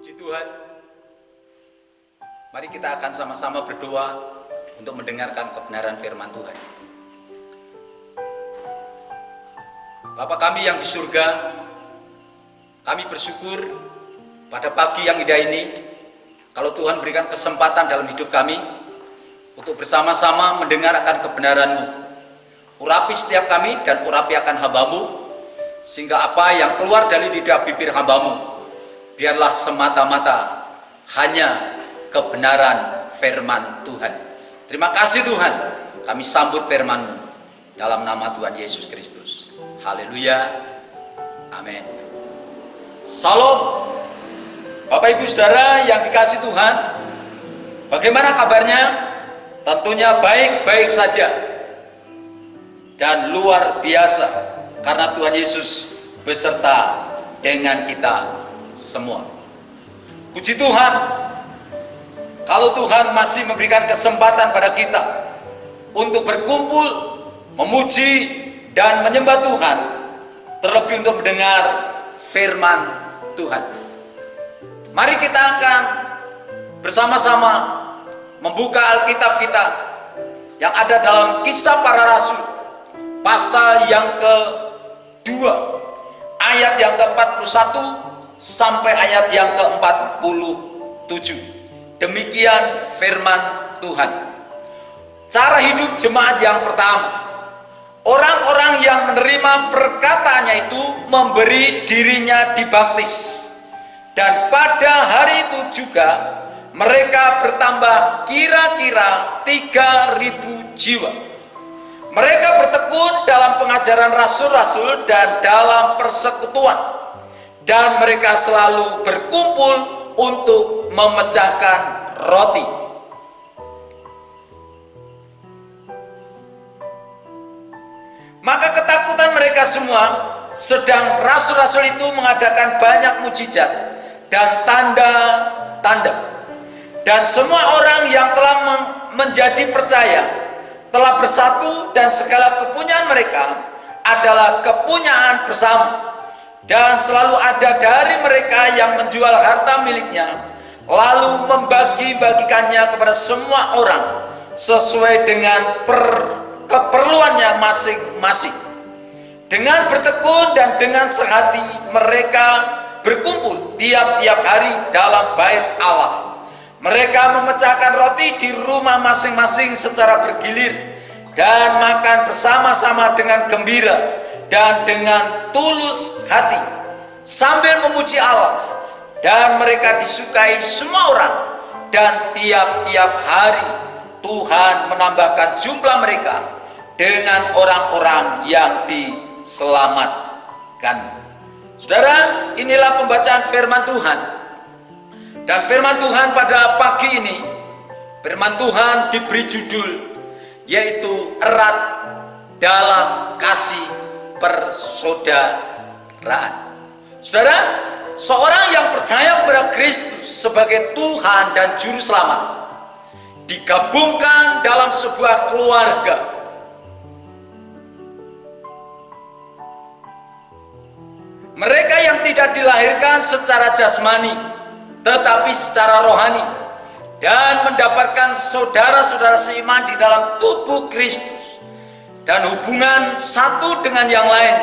Puji Tuhan, mari kita akan sama-sama berdoa untuk mendengarkan kebenaran firman Tuhan. Bapa kami yang di surga, kami bersyukur pada pagi yang indah ini, kalau Tuhan berikan kesempatan dalam hidup kami untuk bersama-sama mendengarkan kebenaran-Mu. Urapi setiap kami dan urapi akan hamba-Mu, sehingga apa yang keluar dari lidah bibir hamba-Mu biarlah semata-mata hanya kebenaran firman Tuhan. Terima kasih Tuhan, kami sambut firman-Mu dalam nama Tuhan Yesus Kristus. Haleluya, amin. Salam Bapak Ibu Saudara yang dikasih Tuhan, bagaimana kabarnya? Tentunya baik-baik saja dan luar biasa, karena Tuhan Yesus beserta dengan kita semua. Puji Tuhan, kalau Tuhan masih memberikan kesempatan pada kita untuk berkumpul, memuji dan menyembah Tuhan, terlebih untuk mendengar firman Tuhan. Mari kita akan bersama-sama membuka Alkitab kita yang ada dalam Kisah Para Rasul pasal yang ke-2 ayat yang ke-41 sampai ayat yang ke-47. Demikian firman Tuhan. Cara hidup jemaat yang pertama, orang-orang yang menerima perkataannya itu memberi dirinya dibaptis, dan pada hari itu juga mereka bertambah kira-kira 3.000 jiwa. Mereka bertekun dalam pengajaran rasul-rasul dan dalam persekutuan, dan mereka selalu berkumpul untuk memecahkan roti. Maka ketakutan mereka semua, sedang rasul-rasul itu mengadakan banyak mujizat dan tanda-tanda. Dan semua orang yang telah menjadi percaya telah bersatu, dan segala kepunyaan mereka adalah kepunyaan bersama. Dan selalu ada dari mereka yang menjual harta miliknya, lalu membagi-bagikannya kepada semua orang sesuai dengan keperluannya masing-masing. Dengan bertekun dan dengan sehati mereka berkumpul tiap-tiap hari dalam bait Allah. Mereka memecahkan roti di rumah masing-masing secara bergilir dan makan bersama-sama dengan gembira dan dengan tulus hati sambil memuji Allah, dan mereka disukai semua orang, dan tiap-tiap hari Tuhan menambahkan jumlah mereka dengan orang-orang yang diselamatkan. Saudara, inilah pembacaan firman Tuhan. Dan firman Tuhan pada pagi ini, firman Tuhan diberi judul yaitu erat dalam kasih persaudaraan. Saudara, seorang yang percaya kepada Kristus sebagai Tuhan dan Juru Selamat digabungkan dalam sebuah keluarga. Mereka yang tidak dilahirkan secara jasmani tetapi secara rohani, dan mendapatkan saudara-saudara seiman di dalam tubuh Kristus, dan hubungan satu dengan yang lain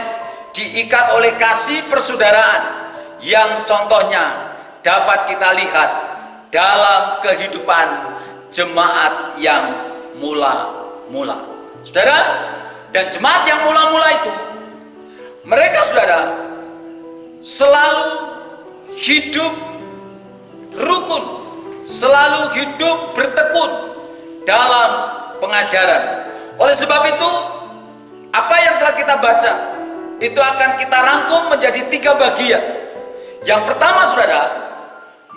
diikat oleh kasih persaudaraan yang contohnya dapat kita lihat dalam kehidupan jemaat yang mula-mula. Saudara, dan jemaat yang mula-mula itu, mereka saudara selalu hidup rukun, selalu hidup bertekun dalam pengajaran. Oleh sebab itu, apa yang telah kita baca itu akan kita rangkum menjadi 3 bagian. Yang pertama saudara,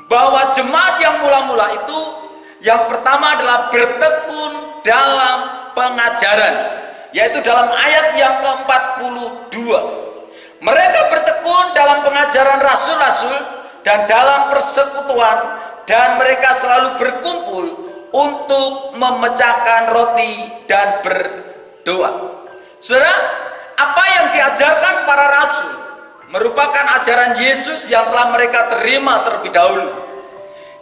bahwa jemaat yang mula-mula itu, yang pertama adalah bertekun dalam pengajaran, yaitu dalam ayat yang ke-42. Mereka bertekun dalam pengajaran rasul-rasul dan dalam persekutuan, dan mereka selalu berkumpul untuk memecahkan roti dan berdoa. Saudara, apa yang diajarkan para rasul merupakan ajaran Yesus yang telah mereka terima terlebih dahulu.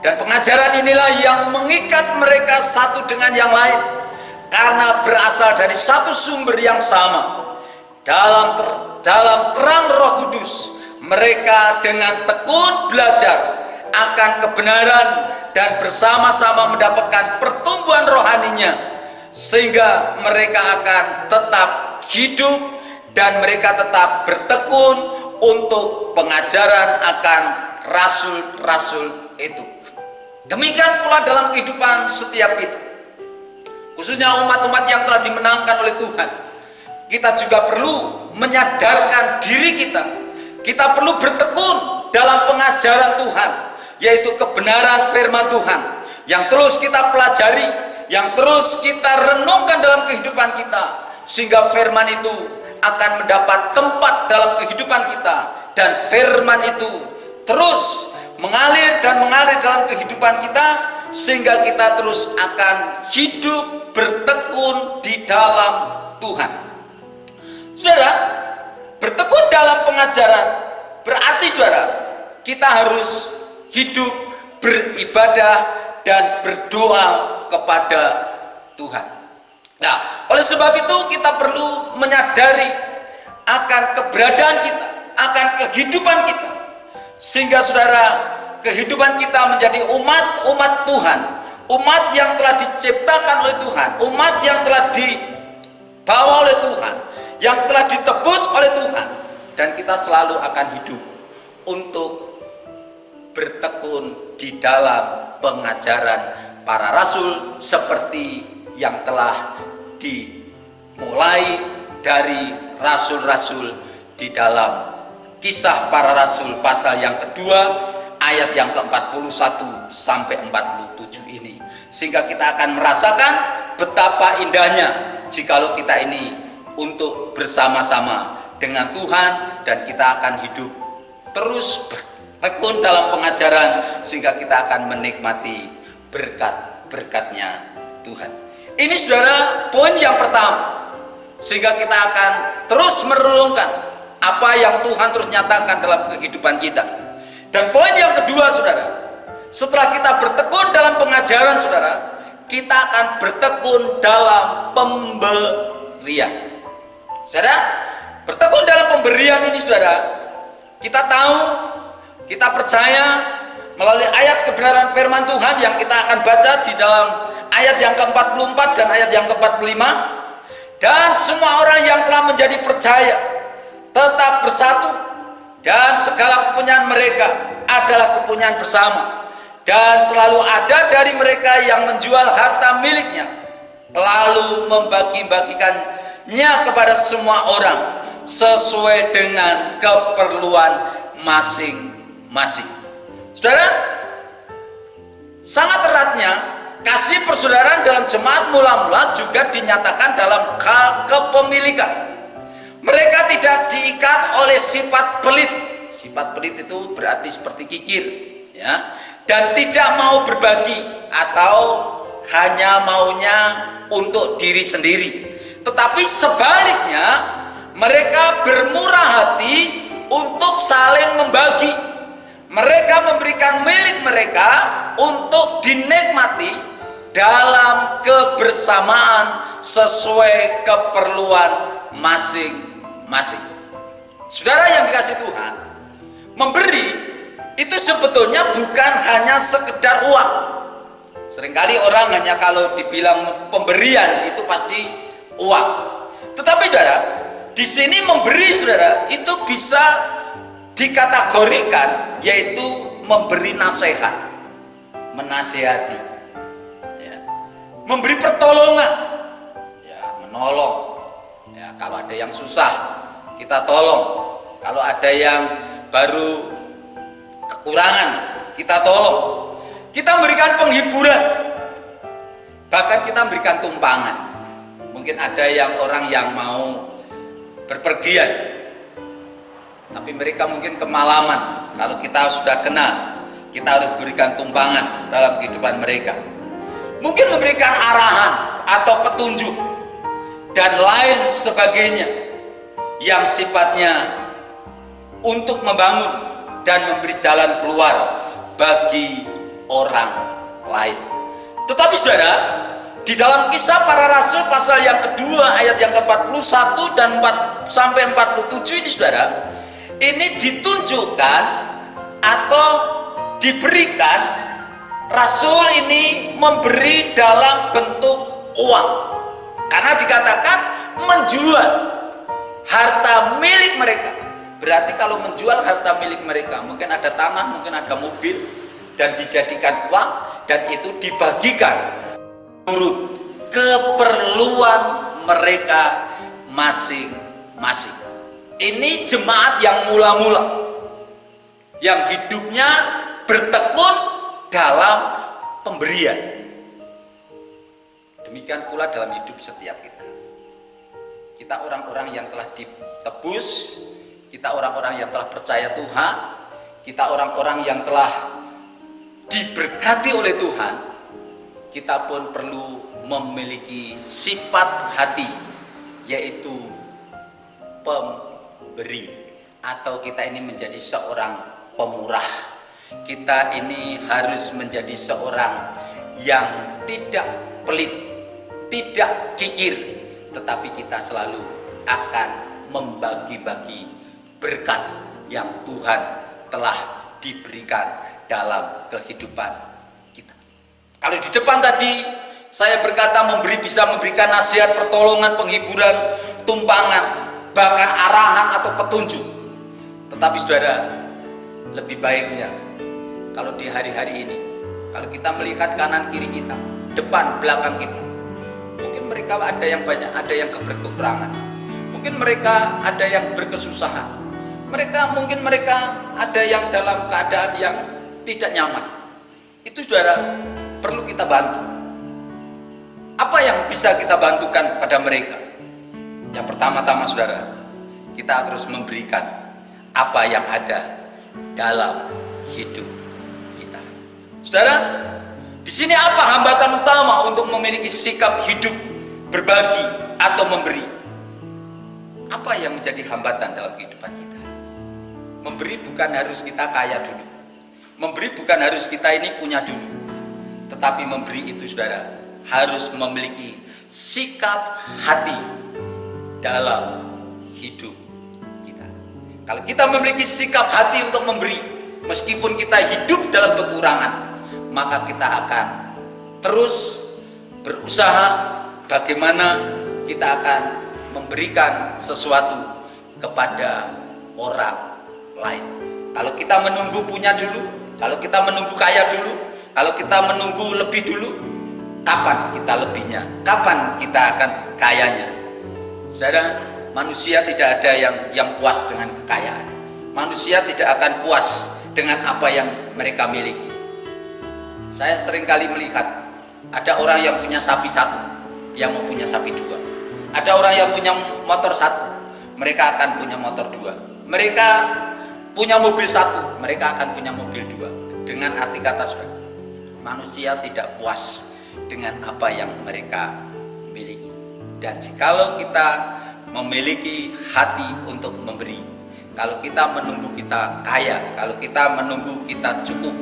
Dan pengajaran inilah yang mengikat mereka satu dengan yang lain, karena berasal dari satu sumber yang sama. Dalam terang Roh Kudus, mereka dengan tekun belajar akan kebenaran dan bersama-sama mendapatkan pertumbuhan rohaninya, sehingga mereka akan tetap hidup dan mereka tetap bertekun untuk pengajaran akan rasul-rasul itu. Demikian pula dalam kehidupan setiap kita, khususnya umat-umat yang telah dimenangkan oleh Tuhan. Kita juga perlu menyadarkan diri kita. Kita perlu bertekun dalam pengajaran Tuhan, yaitu kebenaran firman Tuhan, yang terus kita pelajari, yang terus kita renungkan dalam kehidupan kita, sehingga firman itu akan mendapat tempat dalam kehidupan kita, dan firman itu terus mengalir dan mengalir dalam kehidupan kita, sehingga kita terus akan hidup bertekun di dalam Tuhan. Saudara, bertekun dalam pengajaran berarti, saudara, kita harus hidup beribadah dan berdoa kepada Tuhan. Nah, oleh sebab itu kita perlu menyadari akan keberadaan kita, akan kehidupan kita, sehingga saudara, kehidupan kita menjadi umat Tuhan, umat yang telah diciptakan oleh Tuhan, umat yang telah dibawa oleh Tuhan, yang telah ditebus oleh Tuhan, dan kita selalu akan hidup untuk bertekun di dalam pengajaran para rasul, seperti yang telah dimulai dari rasul-rasul di dalam Kisah Para Rasul pasal yang kedua ayat yang ke-41 sampai 47 ini, sehingga kita akan merasakan betapa indahnya jikalau kita ini untuk bersama-sama dengan Tuhan, dan kita akan hidup terus bertekun dalam pengajaran, sehingga kita akan menikmati berkat-berkatnya Tuhan. Ini saudara, poin yang pertama, sehingga kita akan terus merenungkan apa yang Tuhan terus nyatakan dalam kehidupan kita. Dan poin yang kedua, saudara, setelah kita bertekun dalam pengajaran, saudara, kita akan bertekun dalam pemberian. Saudara, bertekun dalam pemberian ini, saudara, kita tahu, kita percaya melalui ayat kebenaran firman Tuhan yang kita akan baca di dalam ayat yang ke-44 dan ayat yang ke-45. Dan semua orang yang telah menjadi percaya tetap bersatu, dan segala kepunyaan mereka adalah kepunyaan bersama, dan selalu ada dari mereka yang menjual harta miliknya lalu membagi-bagikannya kepada semua orang sesuai dengan keperluan masing-masing. Saudara, sangat eratnya kasih persaudaraan dalam jemaat mula-mula juga dinyatakan dalam kepemilikan. Mereka tidak diikat oleh sifat pelit. Sifat pelit itu berarti seperti kikir, ya. Dan tidak mau berbagi atau hanya maunya untuk diri sendiri. Tetapi sebaliknya, mereka bermurah hati untuk saling membagi. Mereka memberikan milik mereka untuk dinikmati dalam kebersamaan sesuai keperluan masing-masing. Saudara yang dikasihi Tuhan, memberi itu sebetulnya bukan hanya sekedar uang. Seringkali orang hanya kalau dibilang pemberian itu pasti uang. Tetapi saudara, di sini memberi, saudara, itu bisa dikategorikan yaitu memberi nasihat, menasihati, ya. Memberi pertolongan, ya, menolong. Ya, kalau ada yang susah kita tolong, kalau ada yang baru kekurangan kita tolong. Kita memberikan penghiburan, bahkan kita memberikan tumpangan. Mungkin ada yang orang yang mau berpergian, tapi mereka mungkin kemalaman. Kalau kita sudah kenal, kita harus berikan tumpangan dalam kehidupan mereka. Mungkin memberikan arahan atau petunjuk dan lain sebagainya yang sifatnya untuk membangun dan memberi jalan keluar bagi orang lain. Tetapi saudara, di dalam Kisah Para Rasul pasal yang kedua ayat yang ke-41 dan 4 sampai 47 ini saudara, ini ditunjukkan atau diberikan, Rasul ini memberi dalam bentuk uang. Karena dikatakan menjual harta milik mereka. Berarti kalau menjual harta milik mereka, mungkin ada tanah, mungkin ada mobil, dan dijadikan uang, dan itu dibagikan menurut keperluan mereka masing-masing. Ini jemaat yang mula-mula, yang hidupnya bertekun dalam pemberian. Demikian pula dalam hidup setiap kita. Kita orang-orang yang telah ditebus, kita orang-orang yang telah percaya Tuhan, kita orang-orang yang telah diberkati oleh Tuhan, kita pun perlu memiliki sifat hati, yaitu pemberi. Atau kita ini menjadi seorang pemurah. Kita ini harus menjadi seorang yang tidak pelit, tidak kikir, tetapi kita selalu akan membagi-bagi berkat yang Tuhan telah diberikan dalam kehidupan kita. Kalau di depan tadi saya berkata memberi bisa memberikan nasihat, pertolongan, penghiburan, tumpangan, bahkan arahan atau petunjuk. Tetapi saudara, lebih baiknya kalau di hari-hari ini, kalau kita melihat kanan kiri kita, depan belakang kita, mungkin mereka ada yang banyak, ada yang berkekurangan, mungkin mereka ada yang berkesusahan, mungkin mereka ada yang dalam keadaan yang tidak nyaman. Itu saudara perlu kita bantu. Apa yang bisa kita bantukan pada mereka? Yang pertama-tama saudara, kita harus memberikan apa yang ada dalam hidup kita. Saudara, di sini apa hambatan utama untuk memiliki sikap hidup berbagi atau memberi? Apa yang menjadi hambatan dalam kehidupan kita? Memberi bukan harus kita kaya dulu. Memberi bukan harus kita ini punya dulu. Tetapi memberi itu saudara harus memiliki sikap hati dalam hidup kita. Kalau kita memiliki sikap hati untuk memberi, meskipun kita hidup dalam kekurangan, maka kita akan terus berusaha bagaimana kita akan memberikan sesuatu kepada orang lain. Kalau kita menunggu punya dulu, kalau kita menunggu kaya dulu, kalau kita menunggu lebih dulu, kapan kita lebihnya? Kapan kita akan kayanya? Saudara, manusia tidak ada yang puas dengan kekayaan. Manusia tidak akan puas dengan apa yang mereka miliki. Saya seringkali melihat ada orang yang punya sapi satu, dia mau punya sapi dua. Ada orang yang punya motor satu, mereka akan punya motor dua. Mereka punya mobil satu, mereka akan punya mobil dua. Dengan arti kata saudara, manusia tidak puas dengan apa yang mereka miliki. Dan jikalau kita memiliki hati untuk memberi, kalau kita menunggu kita kaya, kalau kita menunggu kita cukup,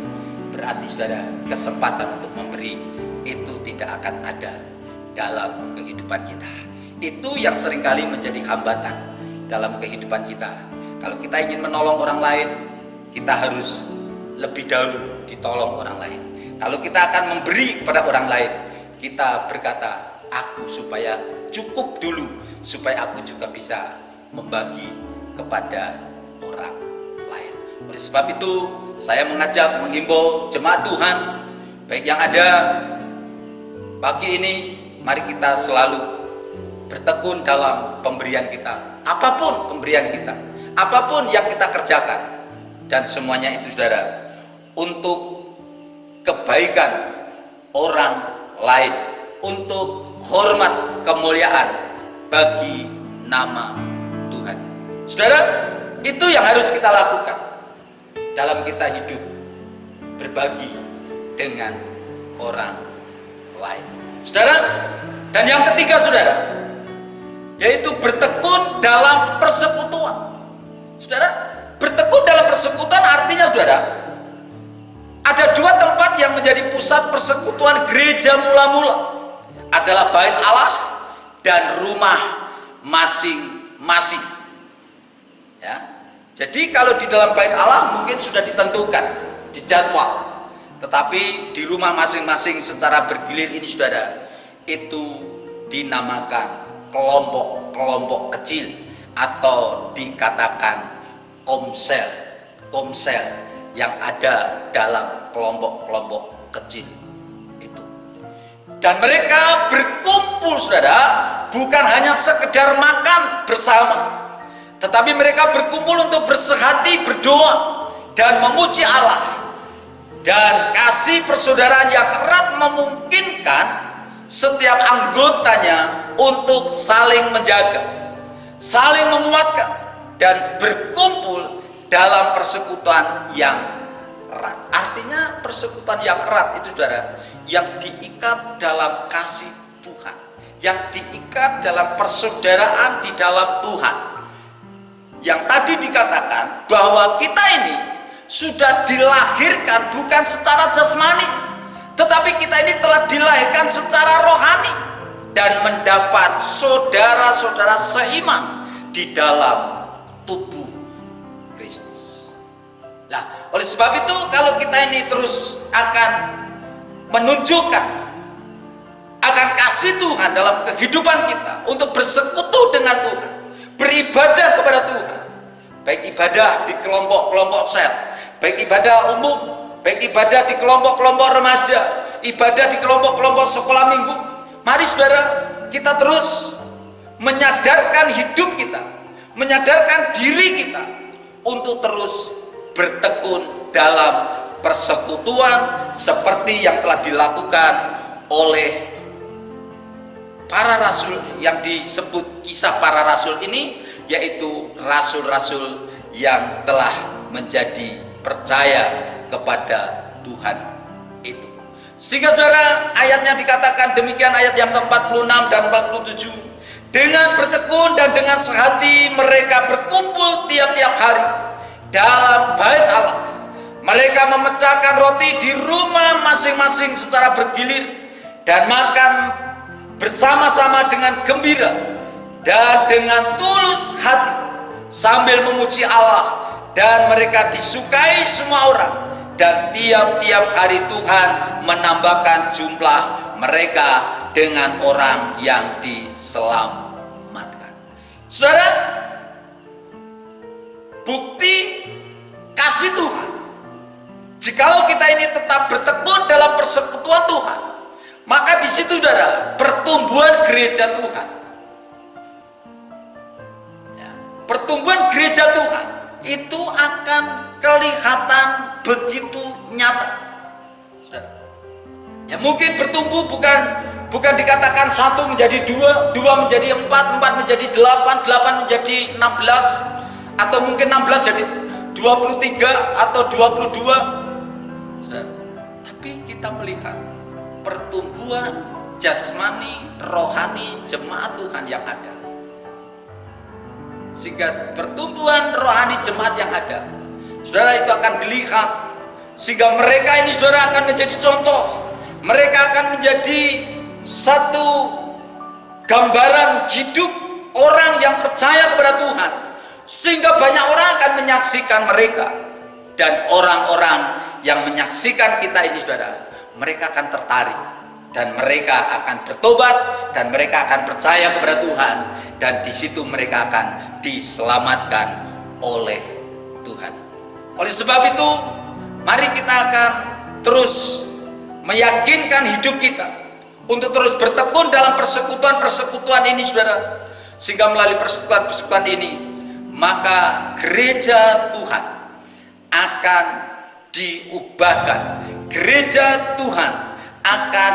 berarti saudara kesempatan untuk memberi itu tidak akan ada dalam kehidupan kita. Itu yang seringkali menjadi hambatan dalam kehidupan kita. Kalau kita ingin menolong orang lain, kita harus lebih dahulu ditolong orang lain. Kalau kita akan memberi kepada orang lain, kita berkata, aku supaya cukup dulu, supaya aku juga bisa membagi kepada orang lain. Oleh sebab itu, saya mengajak, menghimbau jemaat Tuhan, baik yang ada pagi ini, mari kita selalu bertekun dalam pemberian kita. Apapun pemberian kita, apapun yang kita kerjakan, dan semuanya itu saudara untuk kebaikan orang lain, untuk hormat kemuliaan bagi nama Tuhan. Saudara, itu yang harus kita lakukan dalam kita hidup, berbagi dengan orang lain. Saudara, dan yang ketiga saudara, yaitu bertekun dalam persekutuan. Saudara, bertekun dalam persekutuan artinya saudara, ada dua tempat yang menjadi pusat persekutuan gereja mula-mula, adalah bait Allah dan rumah masing-masing. Ya. Jadi kalau di dalam bait Allah mungkin sudah ditentukan, dijadwal. Tetapi di rumah masing-masing secara bergilir ini saudara, itu dinamakan kelompok-kelompok kecil atau dikatakan komsel yang ada dalam kelompok-kelompok kecil itu. Dan mereka berkumpul saudara, bukan hanya sekedar makan bersama, tetapi mereka berkumpul untuk bersehati, berdoa dan memuji Allah. Dan kasih persaudaraan yang erat memungkinkan setiap anggotanya untuk saling menjaga, saling menguatkan, dan berkumpul dalam persekutuan yang erat. Artinya persekutuan yang erat itu saudara, yang diikat dalam kasih Tuhan, yang diikat dalam persaudaraan di dalam Tuhan. Yang tadi dikatakan bahwa kita ini sudah dilahirkan bukan secara jasmani, tetapi kita ini telah dilahirkan secara rohani dan mendapat saudara-saudara seiman di dalam tubuh Kristus. Nah, oleh sebab itu kalau kita ini terus akan menunjukkan akan kasih Tuhan dalam kehidupan kita untuk bersekutu dengan Tuhan, beribadah kepada Tuhan, baik ibadah di kelompok-kelompok sel, baik ibadah umum, baik ibadah di kelompok-kelompok remaja, ibadah di kelompok-kelompok sekolah minggu. Mari saudara, kita terus menyadarkan hidup kita, menyadarkan diri kita untuk terus bertekun dalam persekutuan seperti yang telah dilakukan oleh para rasul yang disebut kisah para rasul ini, yaitu rasul-rasul yang telah menjadi percaya kepada Tuhan itu. Sehingga saudara, ayatnya dikatakan demikian, ayat yang ke-46 dan 47, dengan bertekun dan dengan sehati mereka berkumpul tiap-tiap hari dalam bait Allah. Mereka memecahkan roti di rumah masing-masing secara bergilir dan makan bersama-sama dengan gembira dan dengan tulus hati sambil memuji Allah, dan mereka disukai semua orang, dan tiap-tiap hari Tuhan menambahkan jumlah mereka dengan orang yang diselamatkan. Saudara, bukti kasih Tuhan, jikalau kita ini tetap bertekun dalam persekutuan Tuhan, maka di situ saudara, pertumbuhan gereja Tuhan, ya, pertumbuhan gereja Tuhan itu akan kelihatan begitu nyata. Ya, mungkin bertumbuh bukan dikatakan 1 menjadi 2, 2 menjadi 4, 4 menjadi 8, 8 menjadi 16, atau mungkin 16 jadi 23 atau 22. Tapi kita melihat pertumbuhan jasmani, rohani jemaat Tuhan yang ada. Sehingga pertumbuhan rohani jemaat yang ada, saudara, itu akan dilihat. Sehingga mereka ini saudara akan menjadi contoh. Mereka akan menjadi satu gambaran hidup orang yang percaya kepada Tuhan. Sehingga banyak orang akan menyaksikan mereka. Dan orang-orang yang menyaksikan kita ini saudara, mereka akan tertarik. Dan mereka akan bertobat. Dan mereka akan percaya kepada Tuhan. Dan di situ mereka akan diselamatkan oleh Tuhan. Oleh sebab itu, mari kita akan terus meyakinkan hidup kita untuk terus bertekun dalam persekutuan-persekutuan ini saudara. Sehingga melalui persekutuan-persekutuan ini, maka gereja Tuhan akan diubahkan. Gereja Tuhan akan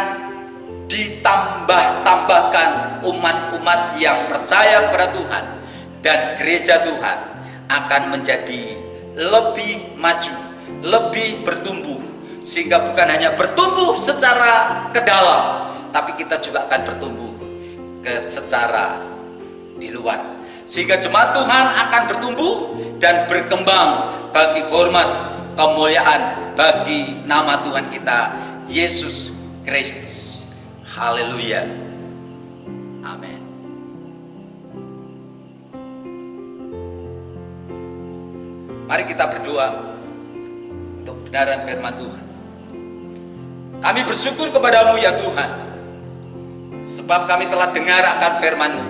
ditambah-tambahkan umat-umat yang percaya kepada Tuhan, dan gereja Tuhan akan menjadi lebih maju, lebih bertumbuh, sehingga bukan hanya bertumbuh secara ke dalam, tapi kita juga akan bertumbuh secara di luar. sehingga jemaat Tuhan akan bertumbuh dan berkembang bagi hormat kemuliaan bagi nama Tuhan kita Yesus Kristus. Haleluya. Amin. Mari kita berdoa untuk kebenaran firman Tuhan. Kami bersyukur kepadamu ya Tuhan, sebab kami telah dengar akan firman-Mu,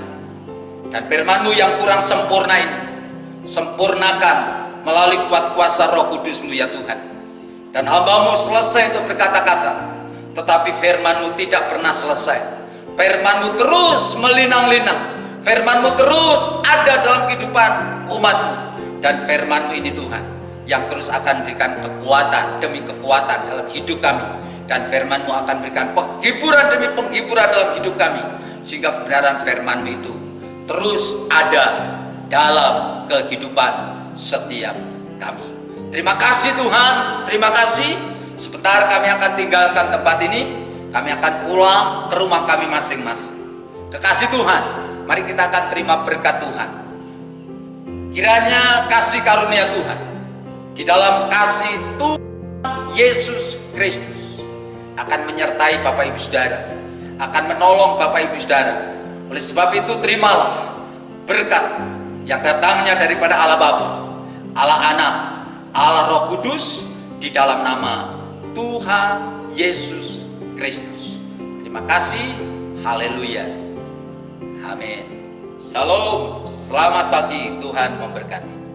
dan firman-Mu yang kurang sempurna ini sempurnakan melalui kuat kuasa Roh Kudus-Mu ya Tuhan. Dan hamba-Mu selesai untuk berkata-kata, tetapi firman-Mu tidak pernah selesai. Firman-Mu terus melinang-linang, firman-Mu terus ada dalam kehidupan umat-Mu. Dan firman-Mu ini Tuhan yang terus akan berikan kekuatan demi kekuatan dalam hidup kami, dan firman-Mu akan berikan penghiburan demi penghiburan dalam hidup kami, sehingga kebenaran firman-Mu itu terus ada dalam kehidupan setiap kami. Terima kasih Tuhan, terima kasih. Sebentar kami akan tinggalkan tempat ini, kami akan pulang ke rumah kami masing-masing. Kekasih Tuhan, mari kita akan terima berkat Tuhan. Kiranya kasih karunia Tuhan di dalam kasih Tuhan Yesus Kristus akan menyertai Bapak Ibu Saudara, akan menolong Bapak Ibu Saudara. Oleh sebab itu terimalah berkat yang datangnya daripada Allah Bapa, Allah Anak, Allah Roh Kudus di dalam nama Tuhan Yesus Kristus. Terima kasih. Haleluya. Amin. Salam, selamat pagi, Tuhan memberkati.